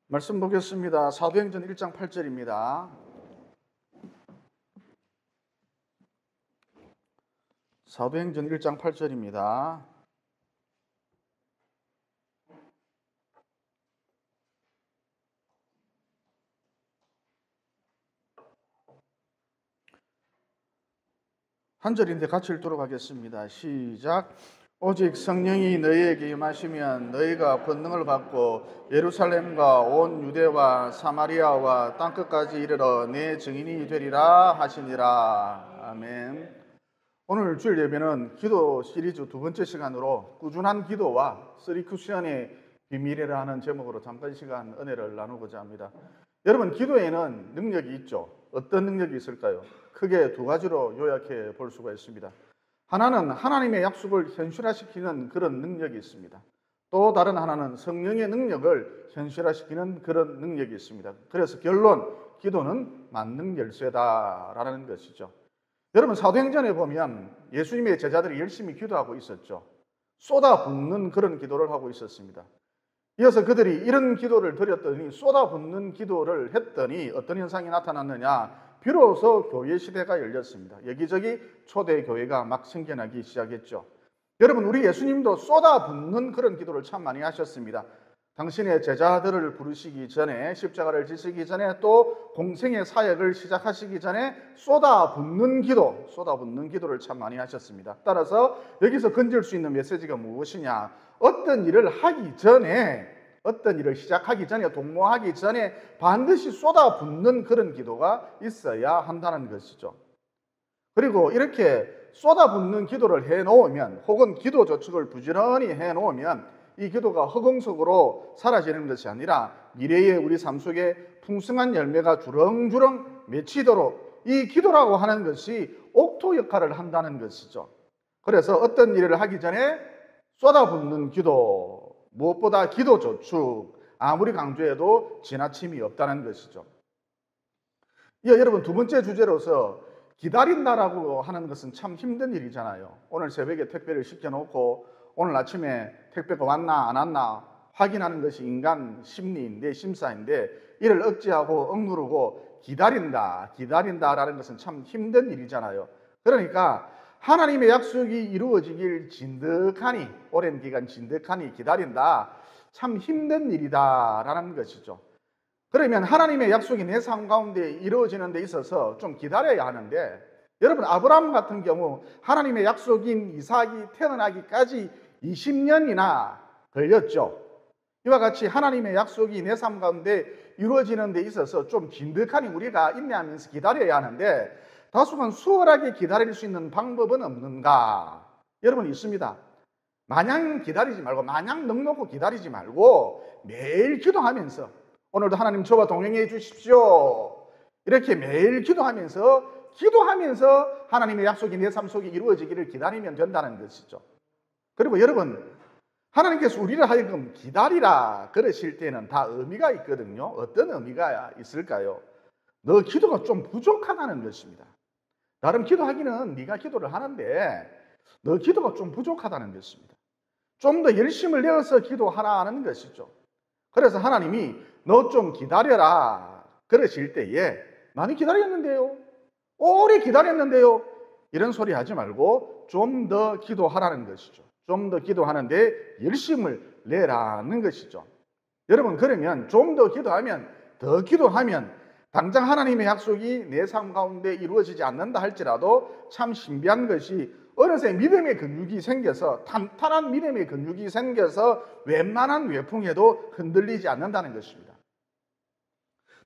말씀 보겠습니다. 사도행전 1장 8절입니다. 사도행전 1장 8절입니다. 한 절인데 같이 읽도록 하겠습니다. 시작. 오직 성령이 너희에게 임하시면 너희가 권능을 받고 예루살렘과 온 유대와 사마리아와 땅끝까지 이르러 내 증인이 되리라 하시니라. 아멘. 오늘 주일 예배는 기도 시리즈 두 번째 시간으로 꾸준한 기도와 쓰리쿠션의 비밀이라 하는 제목으로 잠깐 시간 은혜를 나누고자 합니다. 여러분, 기도에는 능력이 있죠. 어떤 능력이 있을까요? 크게 두 가지로 요약해 볼 수가 있습니다. 하나는 하나님의 약속을 현실화시키는 그런 능력이 있습니다. 또 다른 하나는 성령의 능력을 현실화시키는 그런 능력이 있습니다. 그래서 결론, 기도는 만능 열쇠다라는 것이죠. 여러분, 사도행전에 보면 예수님의 제자들이 열심히 기도하고 있었죠. 쏟아붓는 그런 기도를 하고 있었습니다. 이어서 그들이 이런 기도를 드렸더니, 쏟아붓는 기도를 했더니 어떤 현상이 나타났느냐? 비로소 교회 시대가 열렸습니다. 여기저기 초대 교회가 막 생겨나기 시작했죠. 여러분, 우리 예수님도 쏟아붓는 그런 기도를 참 많이 하셨습니다. 당신의 제자들을 부르시기 전에, 십자가를 지시기 전에, 또 공생의 사역을 시작하시기 전에 쏟아붓는 기도를 참 많이 하셨습니다. 따라서 여기서 건질 수 있는 메시지가 무엇이냐? 어떤 일을 하기 전에, 어떤 일을 시작하기 전에, 독모하기 전에 반드시 쏟아붓는 그런 기도가 있어야 한다는 것이죠. 그리고 이렇게 쏟아붓는 기도를 해놓으면, 혹은 기도 저축을 부지런히 해놓으면 이 기도가 허공속으로 사라지는 것이 아니라 미래의 우리 삶 속에 풍성한 열매가 주렁주렁 맺히도록 이 기도라고 하는 것이 옥토 역할을 한다는 것이죠. 그래서 어떤 일을 하기 전에 쏟아붓는 기도, 무엇보다 기도 저축, 아무리 강조해도 지나침이 없다는 것이죠. 여러분, 두 번째 주제로서 기다린다라고 하는 것은 참 힘든 일이잖아요. 오늘 새벽에 택배를 시켜놓고 오늘 아침에 택배가 왔나 안 왔나 확인하는 것이 인간 심리인데, 심사인데, 이를 억제하고 억누르고 기다린다라는 것은 참 힘든 일이잖아요. 그러니까 하나님의 약속이 이루어지길 진득하니, 오랜 기간 진득하니 기다린다, 참 힘든 일이다라는 것이죠. 그러면 하나님의 약속이 내 삶 가운데 이루어지는 데 있어서 좀 기다려야 하는데, 여러분, 아브라함 같은 경우 하나님의 약속인 이삭이 태어나기까지 20년이나 걸렸죠. 이와 같이 하나님의 약속이 내 삶 가운데 이루어지는 데 있어서 좀 진득하니 우리가 인내하면서 기다려야 하는데, 다소간 수월하게 기다릴 수 있는 방법은 없는가? 여러분, 있습니다. 마냥 기다리지 말고, 마냥 넉넉히 기다리지 말고 매일 기도하면서, 오늘도 하나님 저와 동행해 주십시오, 이렇게 매일 기도하면서 하나님의 약속이 내 삶 속에 이루어지기를 기다리면 된다는 것이죠. 그리고 여러분, 하나님께서 우리를 하여금 기다리라 그러실 때는 다 의미가 있거든요. 어떤 의미가 있을까요? 너 기도가 좀 부족하다는 것입니다. 나름 기도하기는 네가 기도를 하는데 너 기도가 좀 부족하다는 것입니다. 좀 더 열심을 내어서 기도하라는 것이죠. 그래서 하나님이 너 좀 기다려라 그러실 때에, 많이 기다렸는데요, 오래 기다렸는데요, 이런 소리 하지 말고 좀 더 기도하라는 것이죠. 좀 더 기도하는데 열심을 내라는 것이죠. 여러분, 그러면 좀 더 기도하면, 더 기도하면 당장 하나님의 약속이 내 삶 가운데 이루어지지 않는다 할지라도 참 신비한 것이, 어느새 믿음의 근육이 생겨서, 탄탄한 믿음의 근육이 생겨서 웬만한 외풍에도 흔들리지 않는다는 것입니다.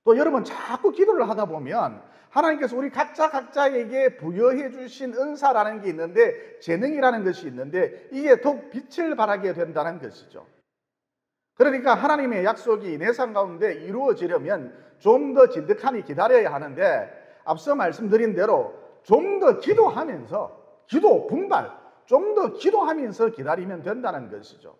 또 여러분, 자꾸 기도를 하다 보면 하나님께서 우리 각자에게 부여해 주신 은사라는 게 있는데, 재능이라는 것이 있는데, 이게 더욱 빛을 발하게 된다는 것이죠. 그러니까 하나님의 약속이 내 삶 가운데 이루어지려면 좀 더 진득하니 기다려야 하는데, 앞서 말씀드린 대로 좀 더 기도하면서, 기도 분발, 좀 더 기도하면서 기다리면 된다는 것이죠.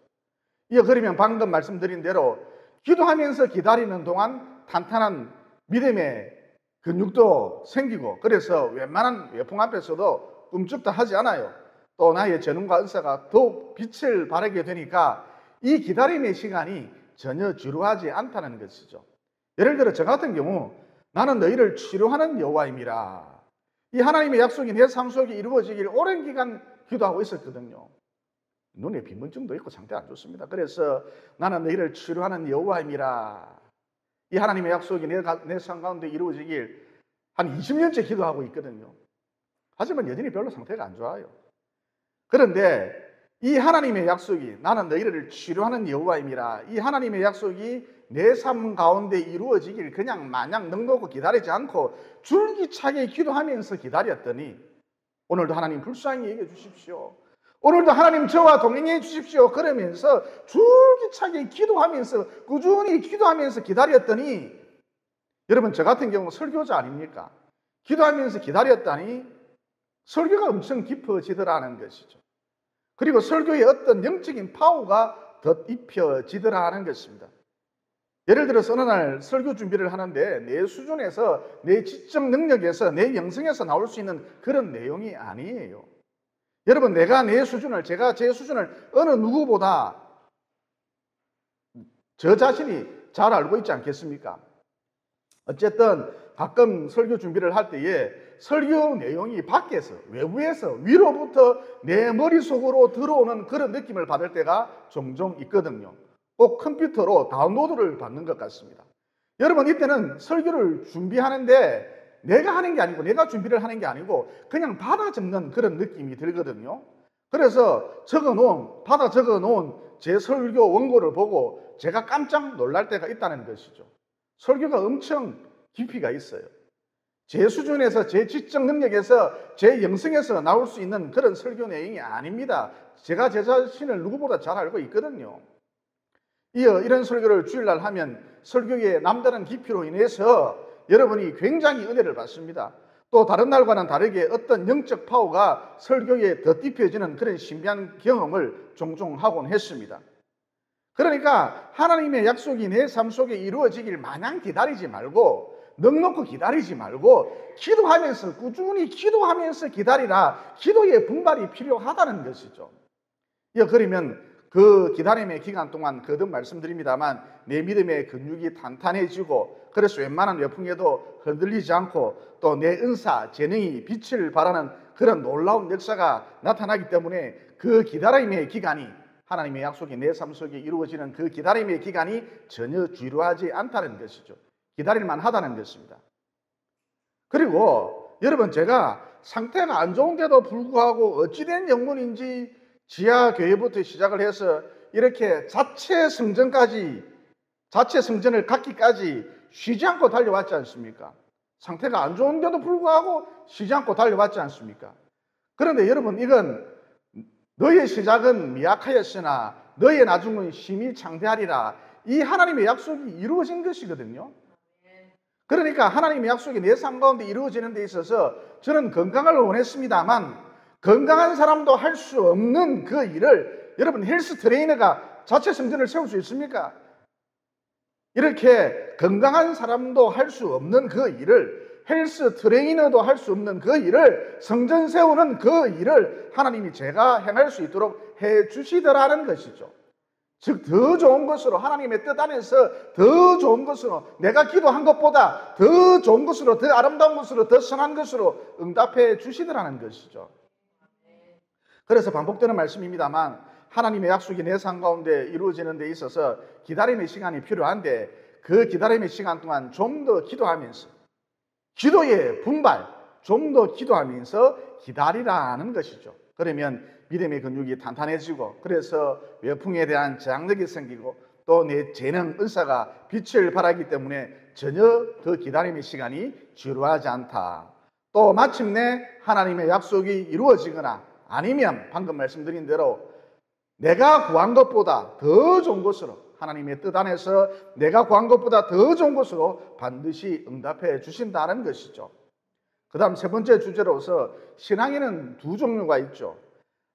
그러면 방금 말씀드린 대로 기도하면서 기다리는 동안 탄탄한 믿음의 근육도 생기고, 그래서 웬만한 외풍 앞에서도 꿈쩍도 하지 않아요. 또 나의 재능과 은사가 더욱 빛을 발하게 되니까 이 기다림의 시간이 전혀 지루하지 않다는 것이죠. 예를 들어 저 같은 경우 나는 너희를 치료하는 여호와임이라. 이 하나님의 약속이 내 삶 속에 이루어지길 오랜 기간 기도하고 있었거든요. 눈에 빈문증도 있고 상태가 안 좋습니다. 그래서 나는 너희를 치료하는 여호와임이라. 이 하나님의 약속이 내 삶 가운데 이루어지길 한 20년째 기도하고 있거든요. 하지만 여전히 별로 상태가 안 좋아요. 그런데 이 하나님의 약속이 나는 너희를 치료하는 여호와임이라. 이 하나님의 약속이 내 삶 가운데 이루어지길 그냥 마냥 넉넉고 기다리지 않고 줄기차게 기도하면서 기다렸더니 오늘도 하나님 불쌍히 여겨 주십시오. 오늘도 하나님 저와 동행해 주십시오. 그러면서 줄기차게 기도하면서 꾸준히 기도하면서 기다렸더니 여러분 저 같은 경우는 설교자 아닙니까? 기도하면서 기다렸더니 설교가 엄청 깊어지더라는 것이죠. 그리고 설교에 어떤 영적인 파워가 덧입혀지더라는 것입니다. 예를 들어서 어느 날 설교 준비를 하는데 내 수준에서 내 지적 능력에서 내 영성에서 나올 수 있는 그런 내용이 아니에요. 여러분 제가 제 수준을 어느 누구보다 저 자신이 잘 알고 있지 않겠습니까? 어쨌든 가끔 설교 준비를 할 때에 설교 내용이 밖에서 외부에서 위로부터 내 머릿속으로 들어오는 그런 느낌을 받을 때가 종종 있거든요. 꼭 컴퓨터로 다운로드를 받는 것 같습니다. 여러분 이때는 설교를 준비하는데 내가 하는 게 아니고 내가 준비를 하는 게 아니고 그냥 받아 적는 그런 느낌이 들거든요. 그래서 받아 적어놓은 제 설교 원고를 보고 제가 깜짝 놀랄 때가 있다는 것이죠. 설교가 엄청 깊이가 있어요. 제 수준에서 제 지적 능력에서 제 영성에서 나올 수 있는 그런 설교 내용이 아닙니다. 제가 제 자신을 누구보다 잘 알고 있거든요. 이런 설교를 주일날 하면 설교의 남다른 깊이로 인해서 여러분이 굉장히 은혜를 받습니다. 또 다른 날과는 다르게 어떤 영적 파워가 설교에 덧입혀지는 그런 신비한 경험을 종종 하곤 했습니다. 그러니까 하나님의 약속이 내 삶 속에 이루어지길 마냥 기다리지 말고 넉넉히 기다리지 말고 기도하면서 꾸준히 기도하면서 기다리라. 기도의 분발이 필요하다는 것이죠. 그러면 그 기다림의 기간 동안 거듭 말씀드립니다만 내 믿음의 근육이 탄탄해지고 그래서 웬만한 외풍에도 흔들리지 않고 또 내 은사, 재능이 빛을 발하는 그런 놀라운 역사가 나타나기 때문에 그 기다림의 기간이 하나님의 약속이 내 삶 속에 이루어지는 그 기다림의 기간이 전혀 지루하지 않다는 것이죠. 기다릴만 하다는 것입니다. 그리고 여러분 제가 상태가 안 좋은데도 불구하고 어찌된 영문인지 지하 교회부터 시작을 해서 이렇게 자체 성전을 갖기까지 쉬지 않고 달려왔지 않습니까? 상태가 안 좋은데도 불구하고 쉬지 않고 달려왔지 않습니까? 그런데 여러분 이건 너의 시작은 미약하였으나 너의 나중은 심히 창대하리라. 이 하나님의 약속이 이루어진 것이거든요. 그러니까 하나님의 약속이 내 삶 가운데 이루어지는 데 있어서 저는 건강을 원했습니다만 건강한 사람도 할 수 없는 그 일을 여러분 헬스 트레이너가 자체 성전을 세울 수 있습니까? 이렇게 건강한 사람도 할 수 없는 그 일을 헬스 트레이너도 할 수 없는 그 일을 성전 세우는 그 일을 하나님이 제가 행할 수 있도록 해 주시더라는 것이죠. 즉 더 좋은 것으로 하나님의 뜻 안에서 더 좋은 것으로 내가 기도한 것보다 더 좋은 것으로 더 아름다운 것으로 더 선한 것으로 응답해 주시더라는 것이죠. 그래서 반복되는 말씀입니다만 하나님의 약속이 내 삶 가운데 이루어지는 데 있어서 기다림의 시간이 필요한데 그 기다림의 시간 동안 좀 더 기도하면서 기도의 분발 좀 더 기도하면서 기다리라는 것이죠. 그러면 믿음의 근육이 탄탄해지고 그래서 외풍에 대한 저항력이 생기고 또 내 재능, 은사가 빛을 발하기 때문에 전혀 그 기다림의 시간이 지루하지 않다. 또 마침내 하나님의 약속이 이루어지거나 아니면 방금 말씀드린 대로 내가 구한 것보다 더 좋은 것으로 하나님의 뜻 안에서 내가 구한 것보다 더 좋은 것으로 반드시 응답해 주신다는 것이죠. 그 다음 세 번째 주제로서 신앙에는 두 종류가 있죠.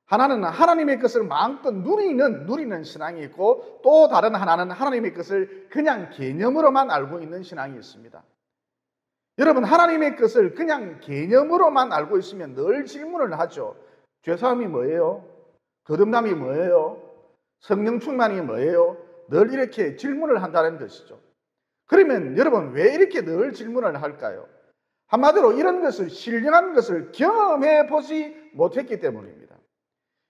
하나는 하나님의 것을 마음껏 누리는 신앙이 있고 또 다른 하나는 하나님의 것을 그냥 개념으로만 알고 있는 신앙이 있습니다. 여러분 하나님의 것을 그냥 개념으로만 알고 있으면 늘 질문을 하죠. 죄사함이 뭐예요? 거듭남이 뭐예요? 성령 충만이 뭐예요? 늘 이렇게 질문을 한다는 것이죠. 그러면 여러분 왜 이렇게 늘 질문을 할까요? 한마디로 이런 것을 신령한 것을 경험해 보지 못했기 때문입니다.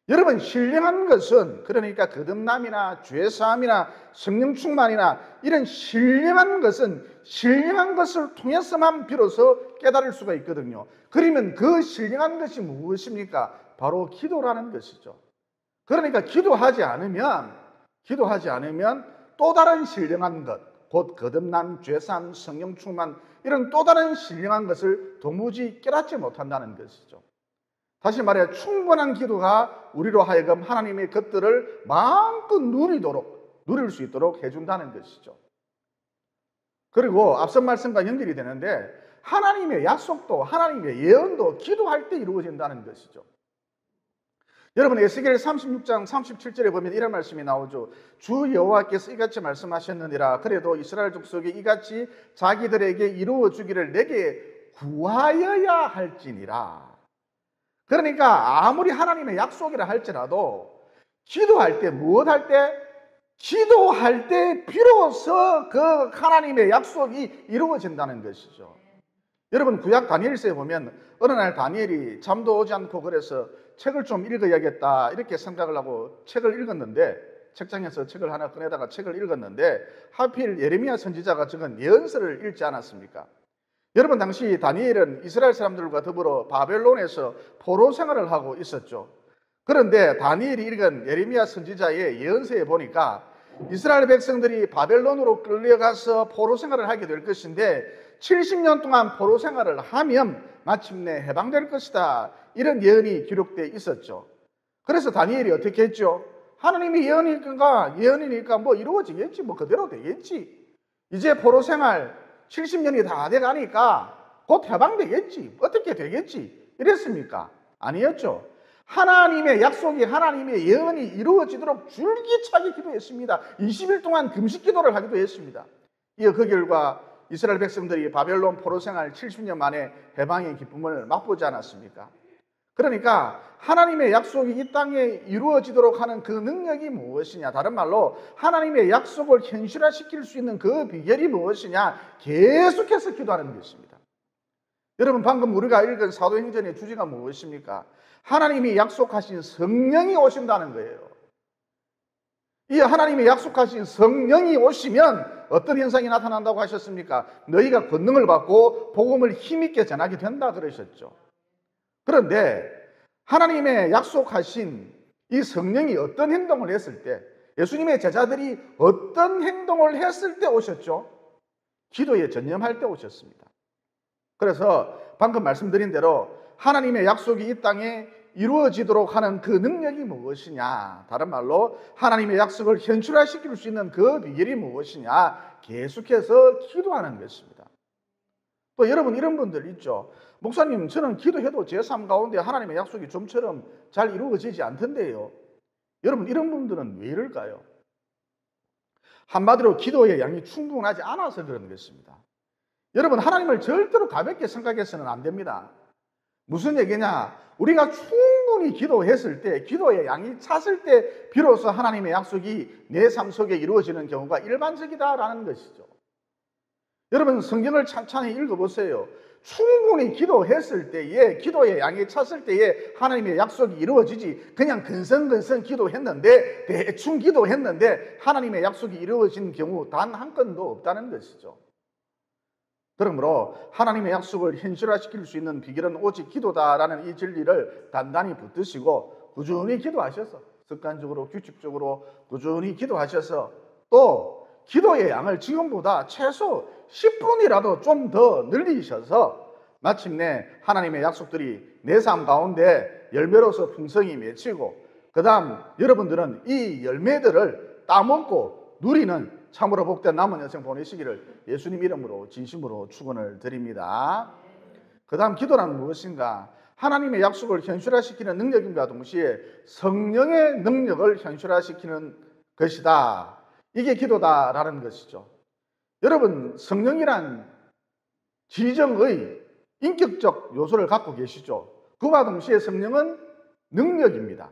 여러분 신령한 것은 그러니까 거듭남이나 죄사함이나 성령 충만이나 이런 신령한 것은 신령한 것을 통해서만 비로소 깨달을 수가 있거든요. 그러면 그 신령한 것이 무엇입니까? 바로 기도라는 것이죠. 그러니까 기도하지 않으면 또 다른 신령한 것, 곧 거듭남, 죄사함, 성령 충만 이런 또 다른 신령한 것을 도무지 깨닫지 못한다는 것이죠. 다시 말해 충분한 기도가 우리로 하여금 하나님의 것들을 마음껏 누릴 수 있도록 해준다는 것이죠. 그리고 앞선 말씀과 연결이 되는데 하나님의 약속도 하나님의 예언도 기도할 때 이루어진다는 것이죠. 여러분 에스겔 36장 37절에 보면 이런 말씀이 나오죠. 주 여호와께서 이같이 말씀하셨느니라. 그래도 이스라엘 족속이 이같이 자기들에게 이루어 주기를 내게 구하여야 할지니라. 그러니까 아무리 하나님의 약속이라 할지라도 기도할 때 무엇할 때? 기도할 때 비로소 그 하나님의 약속이 이루어진다는 것이죠. 여러분 구약 다니엘서에 보면 어느 날 다니엘이 잠도 오지 않고 그래서 책을 좀 읽어야겠다 이렇게 생각을 하고 책을 읽었는데 책장에서 책을 하나 꺼내다가 책을 읽었는데 하필 예레미야 선지자가 적은 예언서를 읽지 않았습니까? 여러분 당시 다니엘은 이스라엘 사람들과 더불어 바벨론에서 포로 생활을 하고 있었죠. 그런데 다니엘이 읽은 예레미야 선지자의 예언서에 보니까 이스라엘 백성들이 바벨론으로 끌려가서 포로 생활을 하게 될 것인데 70년 동안 포로 생활을 하면 마침내 해방될 것이다. 이런 예언이 기록되어 있었죠. 그래서 다니엘이 어떻게 했죠? 하나님이 예언이니까 뭐 이루어지겠지, 뭐 그대로 되겠지. 이제 포로 생활 70년이 다 돼가니까 곧 해방되겠지, 어떻게 되겠지 이랬습니까? 아니었죠. 하나님의 약속이 하나님의 예언이 이루어지도록 줄기차게 기도했습니다. 20일 동안 금식 기도를 하기도 했습니다. 이어 그 결과 이스라엘 백성들이 바벨론 포로 생활 70년 만에 해방의 기쁨을 맛보지 않았습니까? 그러니까 하나님의 약속이 이 땅에 이루어지도록 하는 그 능력이 무엇이냐? 다른 말로 하나님의 약속을 현실화시킬 수 있는 그 비결이 무엇이냐? 계속해서 기도하는 것입니다. 여러분 방금 우리가 읽은 사도행전의 주제가 무엇입니까? 하나님이 약속하신 성령이 오신다는 거예요. 이 하나님이 약속하신 성령이 오시면 어떤 현상이 나타난다고 하셨습니까? 너희가 권능을 받고 복음을 힘있게 전하게 된다 그러셨죠. 그런데 하나님의 약속하신 이 성령이 어떤 행동을 했을 때, 예수님의 제자들이 어떤 행동을 했을 때 오셨죠? 기도에 전념할 때 오셨습니다. 그래서 방금 말씀드린 대로 하나님의 약속이 이 땅에 이루어지도록 하는 그 능력이 무엇이냐? 다른 말로 하나님의 약속을 현실화시킬 수 있는 그 비결이 무엇이냐? 계속해서 기도하는 것입니다. 또 여러분 이런 분들 있죠. 목사님 저는 기도해도 제 삶 가운데 하나님의 약속이 좀처럼 잘 이루어지지 않던데요. 여러분 이런 분들은 왜 이럴까요? 한마디로 기도의 양이 충분하지 않아서 그런 것입니다. 여러분 하나님을 절대로 가볍게 생각해서는 안 됩니다. 무슨 얘기냐? 우리가 충분히 기도했을 때, 기도의 양이 찼을 때 비로소 하나님의 약속이 내 삶 속에 이루어지는 경우가 일반적이다라는 것이죠. 여러분 성경을 찬찬히 읽어보세요. 충분히 기도했을 때에, 기도의 양이 찼을 때에 하나님의 약속이 이루어지지, 그냥 근성근성 기도했는데, 대충 기도했는데 하나님의 약속이 이루어진 경우 단 한 건도 없다는 것이죠. 그러므로 하나님의 약속을 현실화시킬 수 있는 비결은 오직 기도다라는 이 진리를 단단히 붙드시고 꾸준히 기도하셔서, 습관적으로 규칙적으로 꾸준히 기도하셔서, 또 기도의 양을 지금보다 최소 10분이라도 좀 더 늘리셔서 마침내 하나님의 약속들이 내 삶 가운데 열매로서 풍성히 맺히고, 그 다음 여러분들은 이 열매들을 따먹고 누리는 참으로 복된 남은 여생 보내시기를 예수님 이름으로 진심으로 축원을 드립니다. 그 다음 기도란 무엇인가? 하나님의 약속을 현실화시키는 능력임과 동시에 성령의 능력을 현실화시키는 것이다. 이게 기도다라는 것이죠. 여러분 성령이란 지정의 인격적 요소를 갖고 계시죠. 그와 동시에 성령은 능력입니다.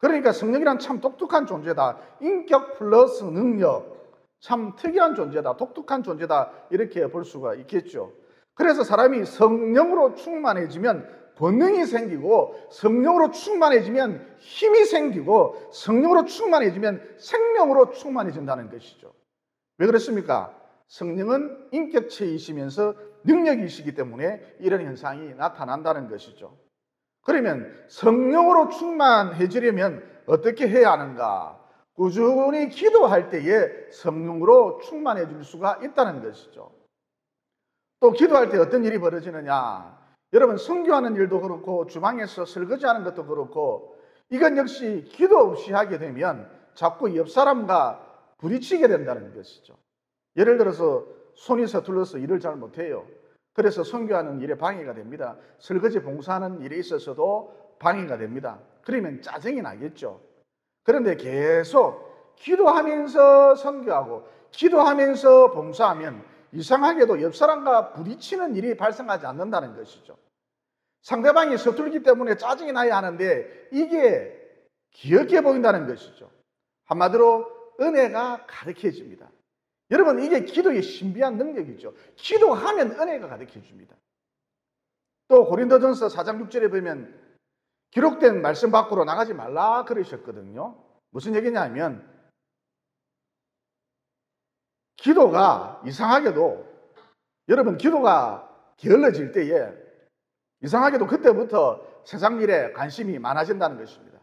그러니까 성령이란 참 독특한 존재다. 인격 플러스 능력. 참 특이한 존재다. 독특한 존재다. 이렇게 볼 수가 있겠죠. 그래서 사람이 성령으로 충만해지면 본능이 생기고, 성령으로 충만해지면 힘이 생기고, 성령으로 충만해지면 생명으로 충만해진다는 것이죠. 왜 그렇습니까? 성령은 인격체이시면서 능력이시기 때문에 이런 현상이 나타난다는 것이죠. 그러면 성령으로 충만해지려면 어떻게 해야 하는가? 꾸준히 기도할 때에 성령으로 충만해질 수가 있다는 것이죠. 또 기도할 때 어떤 일이 벌어지느냐? 여러분, 선교하는 일도 그렇고 주방에서 설거지하는 것도 그렇고, 이건 역시 기도 없이 하게 되면 자꾸 옆 사람과 부딪히게 된다는 것이죠. 예를 들어서 손이 서툴러서 일을 잘 못해요. 그래서 선교하는 일에 방해가 됩니다. 설거지 봉사하는 일에 있어서도 방해가 됩니다. 그러면 짜증이 나겠죠. 그런데 계속 기도하면서 선교하고 기도하면서 봉사하면 이상하게도 옆 사람과 부딪히는 일이 발생하지 않는다는 것이죠. 상대방이 서툴기 때문에 짜증이 나야 하는데 이게 귀엽게 보인다는 것이죠. 한마디로 은혜가 가득해집니다. 여러분, 이게 기도의 신비한 능력이죠. 기도하면 은혜가 가득해집니다. 또 고린도전서 4장 6절에 보면 기록된 말씀 밖으로 나가지 말라 그러셨거든요. 무슨 얘기냐면 기도가 이상하게도, 여러분, 기도가 게을러질 때에 이상하게도 그때부터 세상 일에 관심이 많아진다는 것입니다.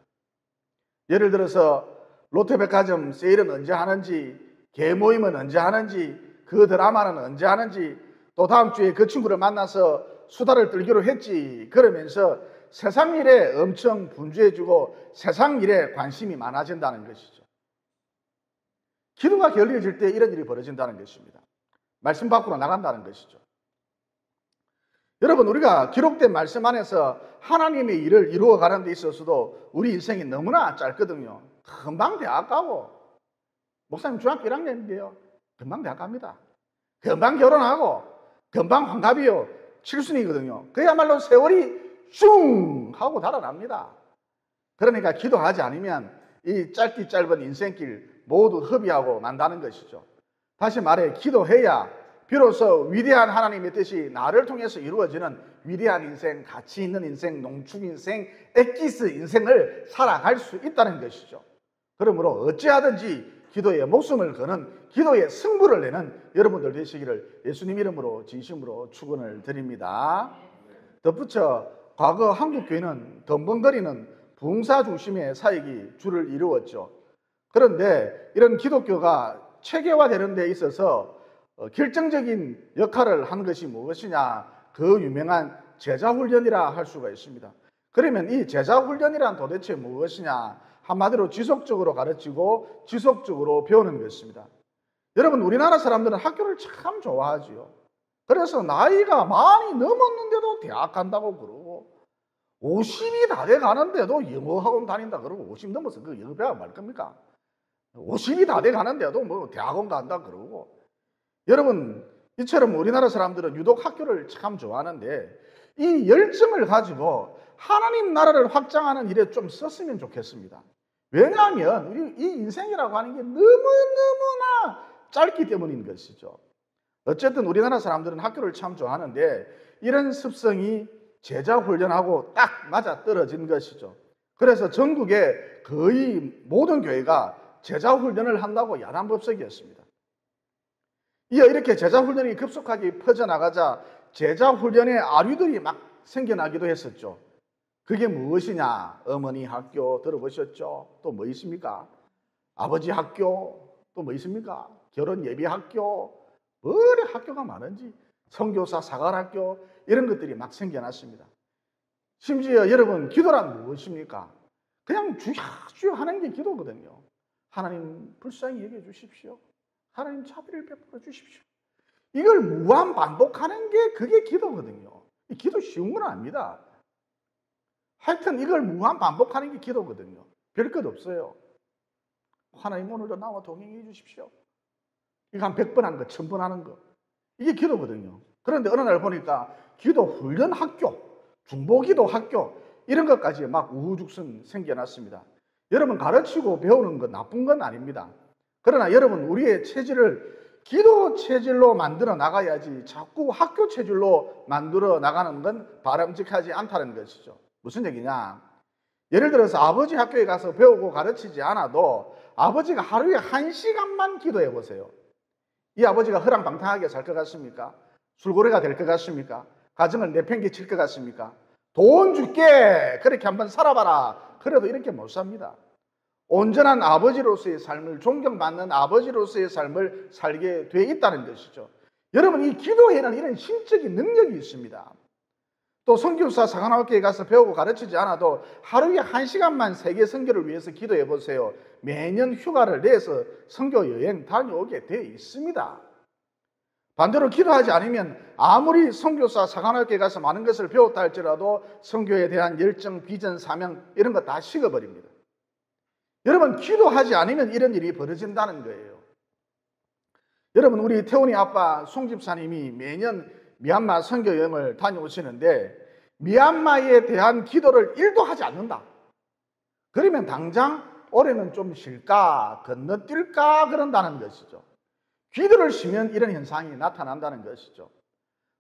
예를 들어서 롯데백화점 세일은 언제 하는지, 개모임은 언제 하는지, 그 드라마는 언제 하는지, 또 다음 주에 그 친구를 만나서 수다를 떨기로 했지, 그러면서 세상 일에 엄청 분주해지고 세상 일에 관심이 많아진다는 것이죠. 기도가 게을러질 때 이런 일이 벌어진다는 것입니다. 말씀 밖으로 나간다는 것이죠. 여러분, 우리가 기록된 말씀 안에서 하나님의 일을 이루어가는 데 있어서도 우리 인생이 너무나 짧거든요. 금방 대학 가고, 목사님 중학교 1학년인데요. 금방 대학 갑니다. 금방 결혼하고, 금방 환갑이요. 칠순이거든요. 그야말로 세월이 슝 하고 달아납니다. 그러니까 기도하지 않으면 이 짧디 짧은 인생길 모두 허비하고 만다는 것이죠. 다시 말해, 기도해야 비로소 위대한 하나님의 뜻이 나를 통해서 이루어지는 위대한 인생, 가치 있는 인생, 농축 인생, 엑기스 인생을 살아갈 수 있다는 것이죠. 그러므로 어찌하든지 기도에 목숨을 거는, 기도에 승부를 내는 여러분들 되시기를 예수님 이름으로 진심으로 축원을 드립니다. 덧붙여 과거 한국교회는 덤벙거리는 부흥사 중심의 사역이 주를 이루었죠. 그런데 이런 기독교가 체계화되는 데 있어서 결정적인 역할을 한 것이 무엇이냐? 그 유명한 제자훈련이라 할 수가 있습니다. 그러면 이 제자훈련이란 도대체 무엇이냐? 한마디로 지속적으로 가르치고 지속적으로 배우는 것입니다. 여러분, 우리나라 사람들은 학교를 참 좋아하지요. 그래서 나이가 많이 넘었는데도 대학 간다고 그러고, 50이 다 돼 가는데도 영어학원 다닌다 그러고, 50 넘어서 그 영어 배워 말 겁니까? 50이 다 돼 가는데도 뭐 대학원 간다 그러고. 여러분, 이처럼 우리나라 사람들은 유독 학교를 참 좋아하는데 이 열정을 가지고 하나님 나라를 확장하는 일에 좀 썼으면 좋겠습니다. 왜냐하면 우리 이 인생이라고 하는 게 너무너무나 짧기 때문인 것이죠. 어쨌든 우리나라 사람들은 학교를 참 좋아하는데 이런 습성이 제자훈련하고 딱 맞아떨어진 것이죠. 그래서 전국의 거의 모든 교회가 제자훈련을 한다고 야단법석이었습니다. 이어 이렇게 제자훈련이 급속하게 퍼져나가자 제자훈련의 아류들이 막 생겨나기도 했었죠. 그게 무엇이냐? 어머니 학교 들어보셨죠? 또 뭐 있습니까? 아버지 학교, 또 뭐 있습니까? 결혼 예비 학교, 뭐래 학교가 많은지, 선교사 사관학교, 이런 것들이 막 생겨났습니다. 심지어 여러분, 기도란 무엇입니까? 그냥 주야주야 하는 게 기도거든요. 하나님 불쌍히 여겨 주십시오. 하나님 자비를 베풀어 주십시오. 이걸 무한 반복하는 게 그게 기도거든요. 기도 쉬운 건 아닙니다. 하여튼 이걸 무한 반복하는 게 기도거든요. 별것 없어요. 하나님 오늘도 나와 동행해 주십시오. 이거 한 100번 하는 거, 1000번 하는 거. 이게 기도거든요. 그런데 어느 날 보니까 기도 훈련 학교, 중보기도 학교, 이런 것까지 막 우후죽순 생겨났습니다. 여러분 가르치고 배우는 건 나쁜 건 아닙니다. 그러나 여러분 우리의 체질을 기도 체질로 만들어 나가야지 자꾸 학교 체질로 만들어 나가는 건 바람직하지 않다는 것이죠. 무슨 얘기냐? 예를 들어서 아버지 학교에 가서 배우고 가르치지 않아도 아버지가 하루에 1시간만 기도해 보세요. 이 아버지가 허랑방탕하게 살 것 같습니까? 술고래가 될 것 같습니까? 가정을 내팽개칠 것 같습니까? 돈 줄게! 그렇게 한번 살아봐라. 그래도 이렇게 못 삽니다. 온전한 아버지로서의 삶을, 존경받는 아버지로서의 삶을 살게 돼 있다는 것이죠. 여러분, 이 기도에는 이런 신적인 능력이 있습니다. 또 선교사 사관학교에 가서 배우고 가르치지 않아도 하루에 1시간만 세계 선교를 위해서 기도해 보세요. 매년 휴가를 내서 선교 여행 다녀오게 돼 있습니다. 반대로 기도하지 않으면 아무리 선교사 사관학교에 가서 많은 것을 배웠다 할지라도 선교에 대한 열정, 비전, 사명 이런 거 다 식어버립니다. 여러분, 기도하지 않으면 이런 일이 벌어진다는 거예요. 여러분, 우리 태훈이 아빠 송 집사님이 매년 미얀마 선교 여행을 다녀오시는데 미얀마에 대한 기도를 1도 하지 않는다. 그러면 당장 올해는 좀 쉴까 건너뛸까 그런다는 것이죠. 기도를 쉬면 이런 현상이 나타난다는 것이죠.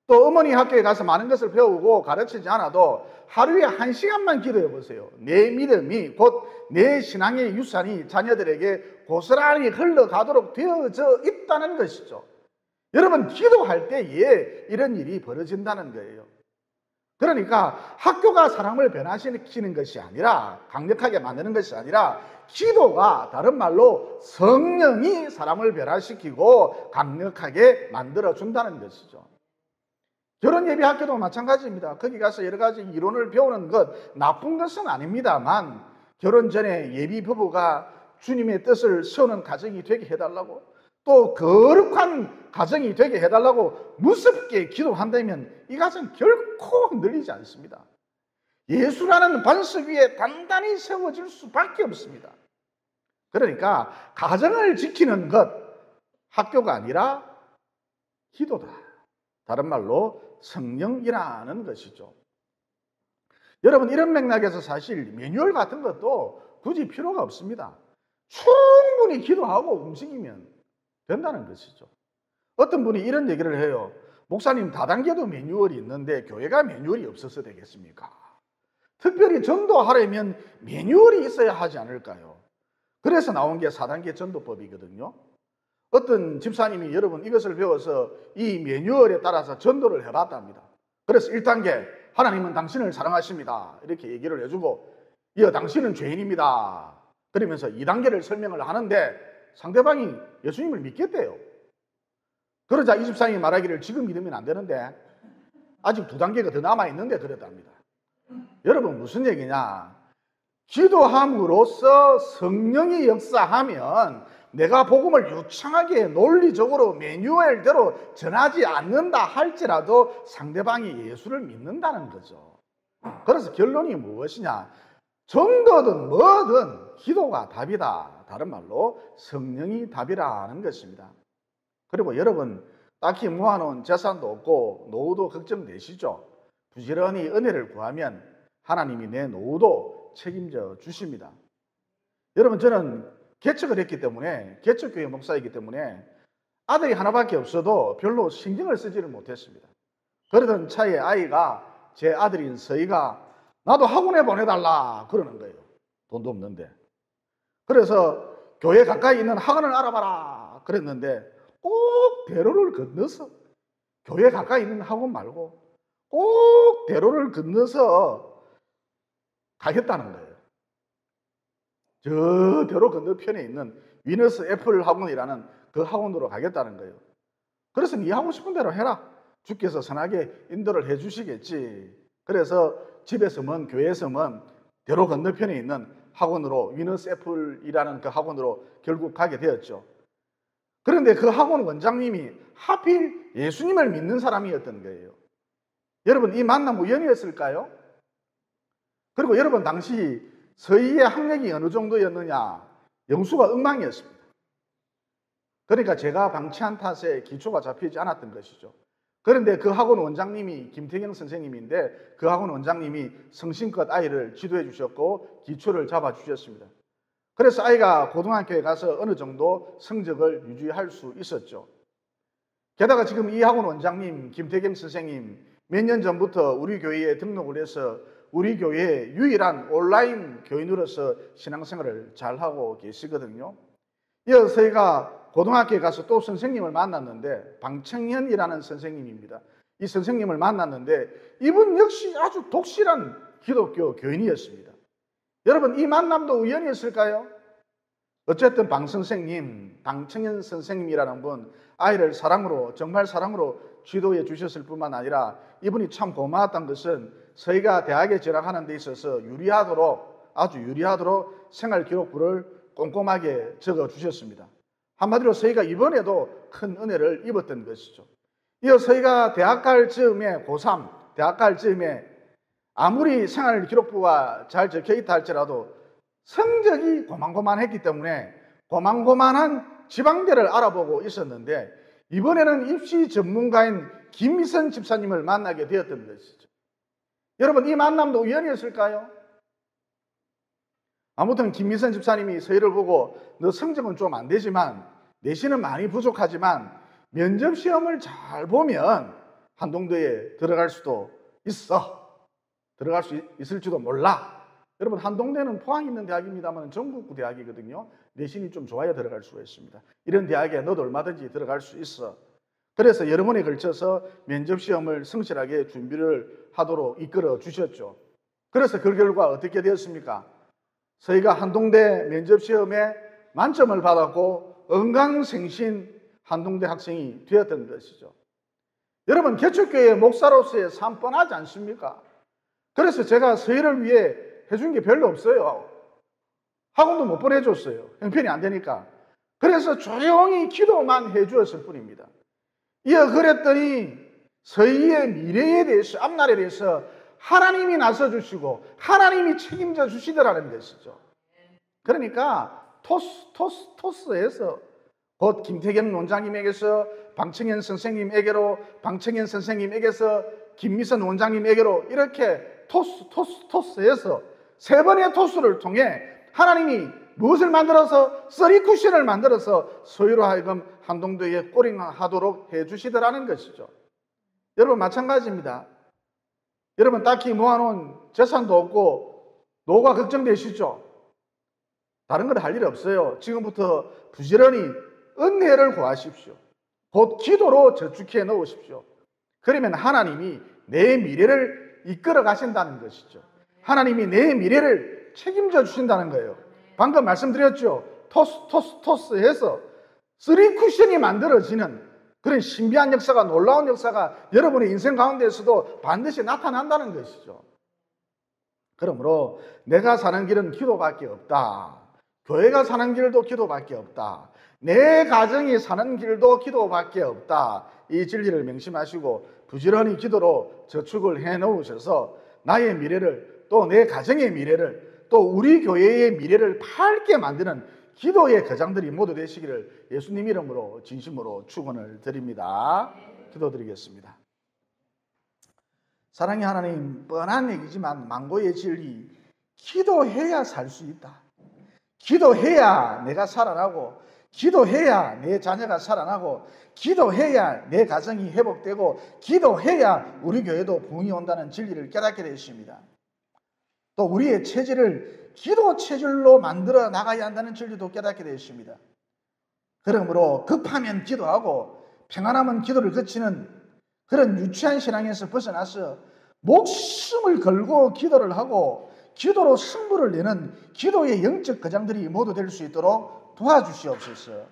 또 어머니 학교에 가서 많은 것을 배우고 가르치지 않아도 하루에 1시간만 기도해 보세요. 내 믿음이 곧 내 신앙의 유산이 자녀들에게 고스란히 흘러가도록 되어져 있다는 것이죠. 여러분, 기도할 때에 이런 일이 벌어진다는 거예요. 그러니까 학교가 사람을 변화시키는 것이 아니라, 강력하게 만드는 것이 아니라 기도가 다른 말로 성령이 사람을 변화시키고 강력하게 만들어준다는 것이죠. 결혼 예비 학교도 마찬가지입니다. 거기 가서 여러 가지 이론을 배우는 것 나쁜 것은 아닙니다만 결혼 전에 예비 부부가 주님의 뜻을 세우는 가정이 되게 해달라고, 또 거룩한 가정이 되게 해달라고 무섭게 기도한다면 이 가정 결코 흔들리지 않습니다. 예수라는 반석 위에 단단히 세워질 수밖에 없습니다. 그러니까 가정을 지키는 것, 학교가 아니라 기도다. 다른 말로 성령이라는 것이죠. 여러분, 이런 맥락에서 사실 매뉴얼 같은 것도 굳이 필요가 없습니다. 충분히 기도하고 움직이면 된다는 것이죠. 어떤 분이 이런 얘기를 해요. 목사님, 다단계도 매뉴얼이 있는데 교회가 매뉴얼이 없어서 되겠습니까? 특별히 전도하려면 매뉴얼이 있어야 하지 않을까요? 그래서 나온 게 4단계 전도법이거든요. 어떤 집사님이 여러분 이것을 배워서 이 매뉴얼에 따라서 전도를 해봤답니다. 그래서 1단계, 하나님은 당신을 사랑하십니다. 이렇게 얘기를 해주고, 이어 당신은 죄인입니다. 그러면서 2단계를 설명을 하는데 상대방이 예수님을 믿겠대요. 그러자 이 집사님이 말하기를 지금 믿으면 안 되는데 아직 2단계가 더 남아있는데 그랬답니다. 여러분, 무슨 얘기냐? 기도함으로써 성령이 역사하면 내가 복음을 유창하게 논리적으로 매뉴얼대로 전하지 않는다 할지라도 상대방이 예수를 믿는다는 거죠. 그래서 결론이 무엇이냐? 전도든 뭐든 기도가 답이다. 다른 말로 성령이 답이라는 것입니다. 그리고 여러분, 딱히 모아놓은 재산도 없고 노후도 걱정되시죠? 부지런히 은혜를 구하면 하나님이 내 노후도 책임져 주십니다. 여러분, 저는 개척을 했기 때문에, 개척교회 목사이기 때문에 아들이 하나밖에 없어도 별로 신경을 쓰지를 못했습니다. 그러던 차에 아이가, 제 아들인 서희가 나도 학원에 보내달라 그러는 거예요. 돈도 없는데. 그래서 교회 가까이 있는 학원을 알아봐라 그랬는데 꼭 대로를 건너서, 교회 가까이 있는 학원 말고 꼭 대로를 건너서 가겠다는 거예요. 저 대로 건너편에 있는 위너스 애플 학원이라는 그 학원으로 가겠다는 거예요. 그래서 네 하고 싶은 대로 해라. 주께서 선하게 인도를 해 주시겠지. 그래서 집에서 먼, 교회에서 먼 대로 건너편에 있는 학원으로, 위너스 애플이라는 그 학원으로 결국 가게 되었죠. 그런데 그 학원 원장님이 하필 예수님을 믿는 사람이었던 거예요. 여러분, 이 만남 우연이었을까요? 그리고 여러분, 당시 서희의 학력이 어느 정도였느냐? 영수가 엉망이었습니다. 그러니까 제가 방치한 탓에 기초가 잡히지 않았던 것이죠. 그런데 그 학원 원장님이 김태경 선생님인데 그 학원 원장님이 성심껏 아이를 지도해 주셨고 기초를 잡아 주셨습니다. 그래서 아이가 고등학교에 가서 어느 정도 성적을 유지할 수 있었죠. 게다가 지금 이 학원 원장님 김태경 선생님 몇 년 전부터 우리 교회에 등록을 해서 우리 교회의 유일한 온라인 교인으로서 신앙생활을 잘하고 계시거든요. 이어서 저희가 고등학교에 가서 또 선생님을 만났는데 방청현이라는 선생님입니다. 이 선생님을 만났는데 이분 역시 아주 독실한 기독교 교인이었습니다. 여러분, 이 만남도 우연이었을까요? 어쨌든 방 선생님, 방청현 선생님이라는 분 아이를 사랑으로, 정말 사랑으로 지도해 주셨을 뿐만 아니라 이분이 참 고마웠던 것은 저희가 대학에 진학하는 데 있어서 아주 유리하도록 생활기록부를 꼼꼼하게 적어 주셨습니다. 한마디로 저희가 이번에도 큰 은혜를 입었던 것이죠. 이어서 저희가 대학 갈 즈음에 고3, 대학 갈 즈음에 아무리 생활기록부가 잘 적혀 있다 할지라도 성적이 고만고만했기 때문에 고만고만한 지방대를 알아보고 있었는데 이번에는 입시 전문가인 김미선 집사님을 만나게 되었던 것이죠. 여러분, 이 만남도 우연이었을까요? 아무튼 김미선 집사님이 저희를 보고 너 성적은 좀 안 되지만 내신은 많이 부족하지만 면접 시험을 잘 보면 한동대에 들어갈 수도 있어. 들어갈 수 있을지도 몰라. 여러분, 한동대는 포항에 있는 대학입니다만 전국구 대학이거든요. 내신이 좀 좋아야 들어갈 수가 있습니다. 이런 대학에 너도 얼마든지 들어갈 수 있어. 그래서 여러 번에 걸쳐서 면접시험을 성실하게 준비를 하도록 이끌어 주셨죠. 그래서 그 결과 어떻게 되었습니까? 저희가 한동대 면접시험에 만점을 받았고 응강생신 한동대 학생이 되었던 것이죠. 여러분, 개척교회 목사로서의 삶 뻔하지 않습니까? 그래서 제가 저희를 위해 해준 게 별로 없어요. 학원도 못 보내줬어요. 형편이 안 되니까. 그래서 조용히 기도만 해주었을 뿐입니다. 이어 그랬더니 저희의 미래에 대해서, 앞날에 대해서 하나님이 나서주시고 하나님이 책임져 주시더라는 것이죠. 그러니까 토스에서 곧 김태경 원장님에게서 방청현 선생님에게로, 방청현 선생님에게서 김미선 원장님에게로 이렇게 토스에서 세 번의 토스를 통해 하나님이 무엇을 만들어서 쓰리 쿠션을 만들어서 소유로 하여금 한동대에 꼬링하도록 해주시더라는 것이죠. 여러분, 마찬가지입니다. 여러분, 딱히 모아놓은 재산도 없고 노후가 걱정되시죠? 다른 걸 할 일이 없어요. 지금부터 부지런히 은혜를 구하십시오. 곧 기도로 저축해 놓으십시오. 그러면 하나님이 내 미래를 이끌어 가신다는 것이죠. 하나님이 내 미래를 책임져 주신다는 거예요. 방금 말씀드렸죠. 토스해서 쓰리 쿠션이 만들어지는 그런 신비한 역사가, 놀라운 역사가 여러분의 인생 가운데에서도 반드시 나타난다는 것이죠. 그러므로 내가 사는 길은 기도밖에 없다. 교회가 사는 길도 기도밖에 없다. 내 가정이 사는 길도 기도밖에 없다. 이 진리를 명심하시고 부지런히 기도로 저축을 해 놓으셔서 나의 미래를, 또 내 가정의 미래를, 또 우리 교회의 미래를 밝게 만드는 기도의 거장들이 모두 되시기를 예수님 이름으로 진심으로 축원을 드립니다. 기도드리겠습니다. 사랑의 하나님, 뻔한 얘기지만 만고의 진리, 기도해야 살 수 있다. 기도해야 내가 살아나고, 기도해야 내 자녀가 살아나고, 기도해야 내 가정이 회복되고, 기도해야 우리 교회도 부흥이 온다는 진리를 깨닫게 되십니다. 또 우리의 체질을 기도 체질로 만들어 나가야 한다는 진리도 깨닫게 되십니다. 그러므로 급하면 기도하고 평안하면 기도를 거치는 그런 유치한 신앙에서 벗어나서 목숨을 걸고 기도를 하고 기도로 승부를 내는 기도의 영적 거장들이 모두 될 수 있도록 도와주시옵소서.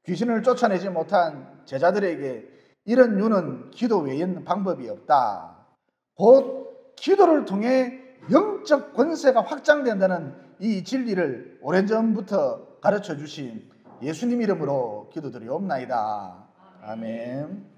귀신을 쫓아내지 못한 제자들에게 이런 유는 기도 외에는 방법이 없다. 곧 기도를 통해 영적 권세가 확장된다는 이 진리를 오래전부터 가르쳐 주신 예수님 이름으로 기도드리옵나이다. 아멘.